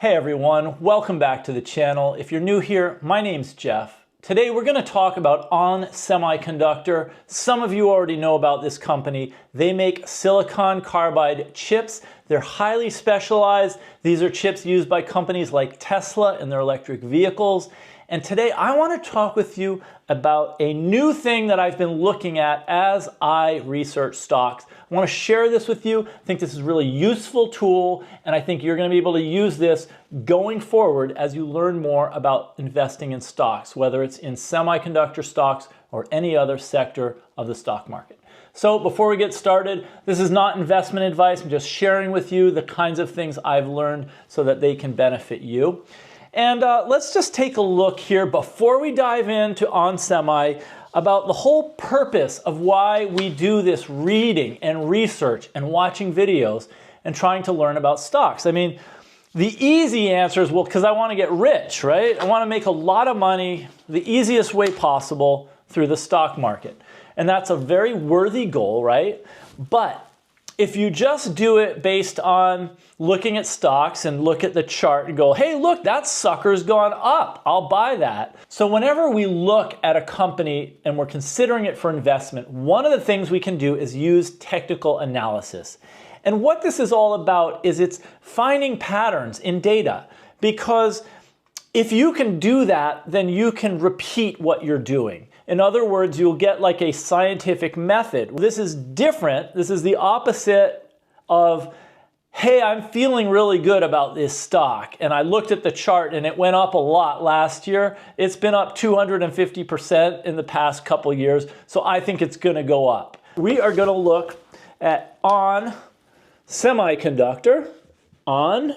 Hey everyone, welcome back to the channel. If you're new here, my name's Jeff. Today we're going to talk about ON Semiconductor. Some of you already know about this company. They make silicon carbide chips. They're highly specialized. These are chips used by companies like Tesla in their electric vehicles. And today I want to talk with you about a new thing that I've been looking at as I research stocks. I want to share this with you. I think this is a really useful tool, and I think you're going to be able to use this going forward as you learn more about investing in stocks, whether it's in semiconductor stocks or any other sector of the stock market. So before we get started, this is not investment advice. I'm just sharing with you the kinds of things I've learned so that they can benefit you. And let's just take a look here before we dive into ON Semi about the whole purpose of why we do this reading and research and watching videos and trying to learn about stocks. I mean, the easy answer is, well, because I want to get rich, right? I want to make a lot of money the easiest way possible through the stock market. And that's a very worthy goal, right? But if you just do it based on looking at stocks and look at the chart and go, hey, look, that sucker's gone up, I'll buy that. So whenever we look at a company and we're considering it for investment, one of the things we can do is use technical analysis. And what this is all about is it's finding patterns in data, because if you can do that, then you can repeat what you're doing. In other words, you'll get like a scientific method. This is different. This is the opposite of, hey, I'm feeling really good about this stock. And I looked at the chart and it went up a lot last year. It's been up 250% in the past couple years. So I think it's going to go up. We are going to look at ON Semiconductor. I'll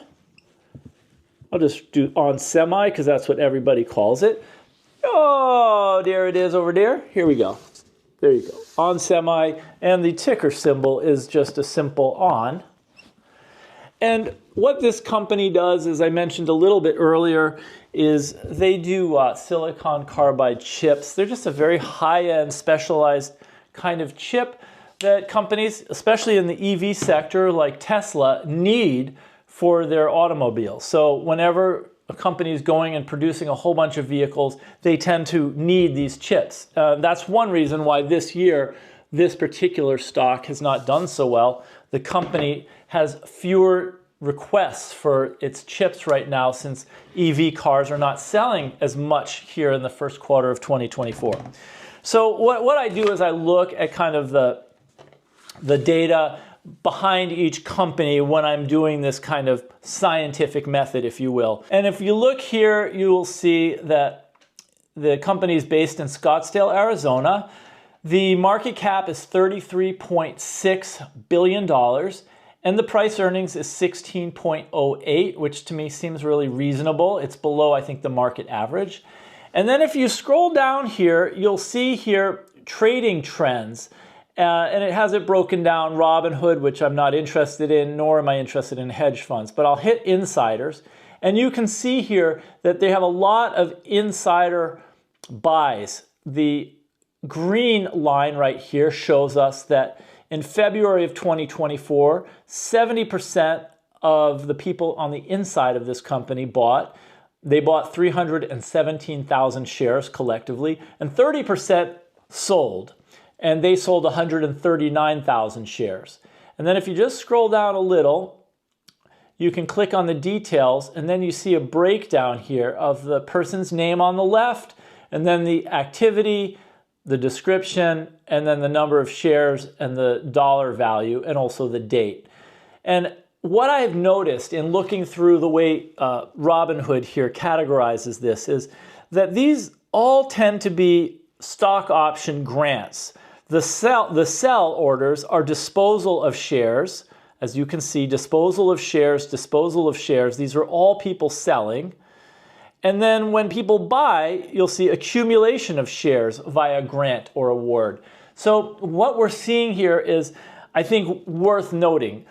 just do ON Semi because that's what everybody calls it. Oh, there it is over there. Here we go. There you go. ON Semi, and the ticker symbol is just a simple ON. And what this company does, as I mentioned a little bit earlier, is they do silicon carbide chips. They're just a very high-end, specialized kind of chip that companies, especially in the EV sector like Tesla, need for their automobiles. So whenever a company is going and producing a whole bunch of vehicles, they tend to need these chips. That's one reason why this year, this particular stock has not done so well. The company has fewer requests for its chips right now since EV cars are not selling as much here in the first quarter of 2024. So what I do is I look at kind of the data behind each company when I'm doing this kind of scientific method, if you will. And if you look here, you will see that the company is based in Scottsdale, Arizona. The market cap is $33.6 billion, and the price earnings is 16.08, which to me seems really reasonable. It's below, I think, the market average. And then if you scroll down here, you'll see here trading trends. And it has it broken down, Robinhood, which I'm not interested in, nor am I interested in hedge funds. But I'll hit insiders, and you can see here that they have a lot of insider buys. The green line right here shows us that in February of 2024, 70% of the people on the inside of this company bought. They bought 317,000 shares collectively, and 30% sold. And they sold 139,000 shares. And then if you just scroll down a little, you can click on the details, and then you see a breakdown here of the person's name on the left, and then the activity, the description, and then the number of shares and the dollar value, and also the date. And what I've noticed in looking through the way Robinhood here categorizes this is that these all tend to be stock option grants. The sell orders are disposal of shares. As you can see, disposal of shares, disposal of shares. These are all people selling. And then when people buy, you'll see accumulation of shares via grant or award. So what we're seeing here is, I think, worth noting.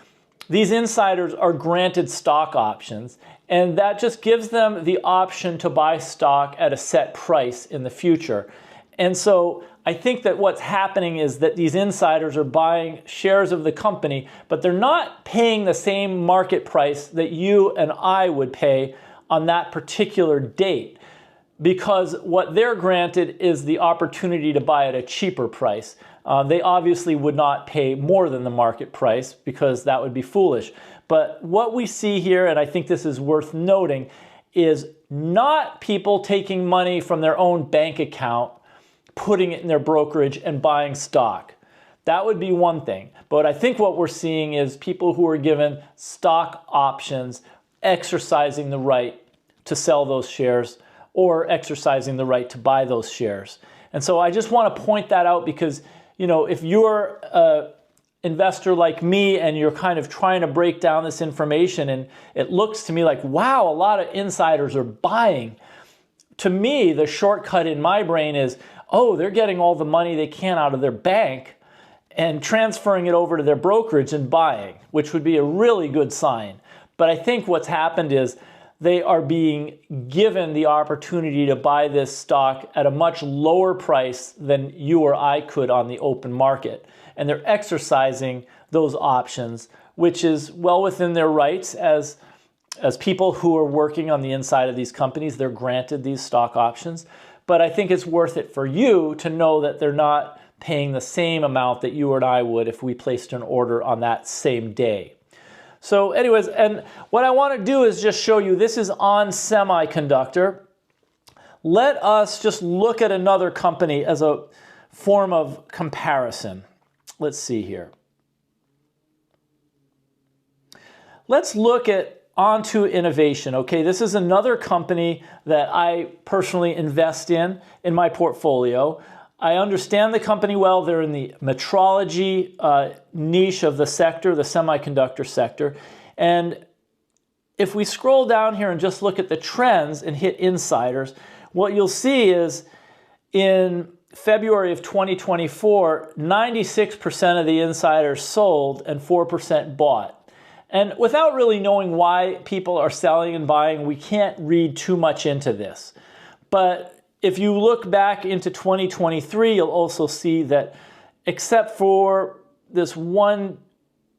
These insiders are granted stock options, and that just gives them the option to buy stock at a set price in the future. And so I think that what's happening is that these insiders are buying shares of the company, but they're not paying the same market price that you and I would pay on that particular date, because what they're granted is the opportunity to buy at a cheaper price. They obviously would not pay more than the market price because that would be foolish. But what we see here, and I think this is worth noting, is not people taking money from their own bank account, putting it in their brokerage and buying stock. That would be one thing. But I think what we're seeing is people who are given stock options exercising the right to sell those shares or exercising the right to buy those shares. And so I just want to point that out because, you know, if you're an investor like me and you're kind of trying to break down this information and it looks to me like, wow, a lot of insiders are buying. To me, the shortcut in my brain is, oh, they're getting all the money they can out of their bank and transferring it over to their brokerage and buying, which would be a really good sign. But I think what's happened is they are being given the opportunity to buy this stock at a much lower price than you or I could on the open market. And they're exercising those options, which is well within their rights as people who are working on the inside of these companies. They're granted these stock options. But I think it's worth it for you to know that they're not paying the same amount that you and I would if we placed an order on that same day. So anyways, and what I want to do is just show you, this is ON Semiconductor. Let us just look at another company as a form of comparison. Let's see here. Let's look at ON Innovation. Okay, this is another company that I personally invest in my portfolio. I understand the company well. They're in the metrology niche of the sector, the semiconductor sector. And if we scroll down here and just look at the trends and hit insiders, what you'll see is in February of 2024, 96% of the insiders sold and 4% bought. And without really knowing why people are selling and buying, we can't read too much into this. But if you look back into 2023, you'll also see that except for this 1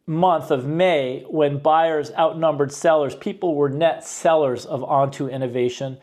month of May when buyers outnumbered sellers, people were net sellers of ON Innovation.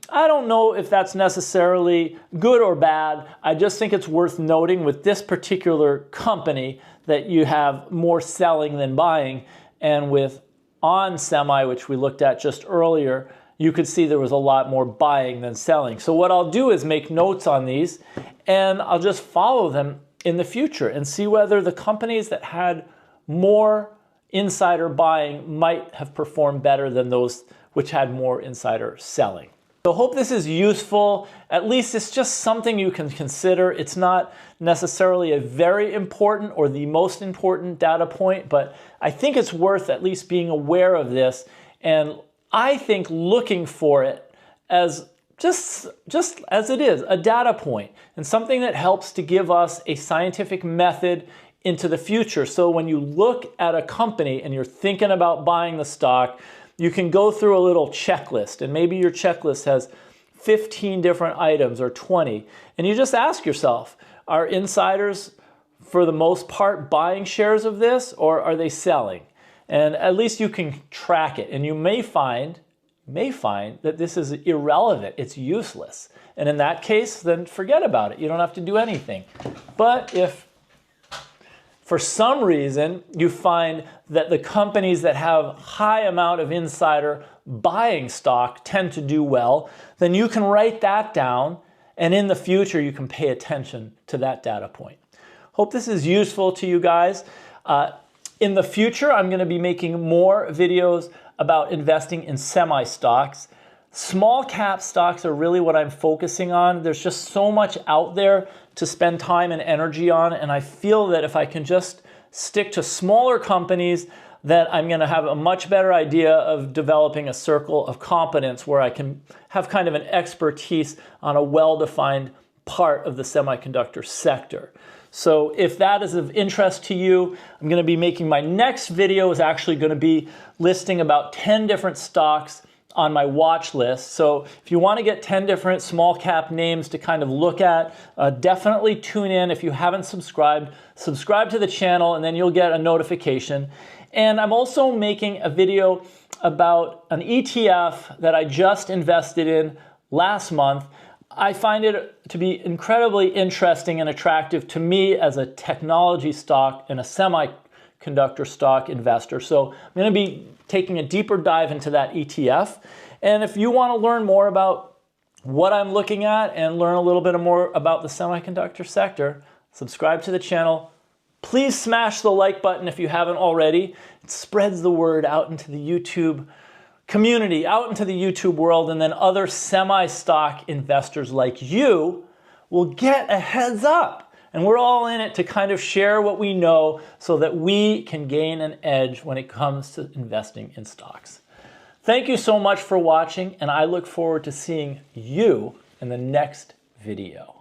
I don't know if that's necessarily good or bad. I just think it's worth noting with this particular company that you have more selling than buying. And with ON Semi, which we looked at just earlier, you could see there was a lot more buying than selling. So what I'll do is make notes on these and I'll just follow them in the future and see whether the companies that had more insider buying might have performed better than those which had more insider selling. So hope this is useful. At least it's just something you can consider. It's not necessarily a very important or the most important data point, but I think it's worth at least being aware of this. And I think looking for it as just as it is, a data point and something that helps to give us a scientific method into the future. So when you look at a company and you're thinking about buying the stock, you can go through a little checklist, and maybe your checklist has 15 different items or 20. And you just ask yourself, are insiders for the most part buying shares of this, or are they selling? And at least you can track it, and you may find that this is irrelevant, it's useless. And in that case, then forget about it. You don't have to do anything. But if for some reason you find that the companies that have high amount of insider buying stock tend to do well, then you can write that down, and in the future you can pay attention to that data point. Hope this is useful to you guys. In the future, I'm going to be making more videos about investing in semi stocks. Small cap stocks are really what I'm focusing on. There's just so much out there to spend time and energy on, and I feel that if I can just stick to smaller companies, that I'm going to have a much better idea of developing a circle of competence where I can have kind of an expertise on a well-defined part of the semiconductor sector. So if that is of interest to you, I'm going to be making my next video is actually going to be listing about 10 different stocks on my watch list. So if you want to get 10 different small cap names to kind of look at, definitely tune in. If you haven't subscribed, subscribe to the channel and then you'll get a notification. And I'm also making a video about an ETF that I just invested in last month. I find it to be incredibly interesting and attractive to me as a technology stock and a semiconductor stock investor. So I'm going to be taking a deeper dive into that ETF. And if you want to learn more about what I'm looking at and learn a little bit more about the semiconductor sector, subscribe to the channel. Please smash the like button if you haven't already. It spreads the word out into the YouTube community, out into the YouTube world, and then other semi-stock investors like you will get a heads up. And we're all in it to kind of share what we know so that we can gain an edge when it comes to investing in stocks. Thank you so much for watching, and I look forward to seeing you in the next video.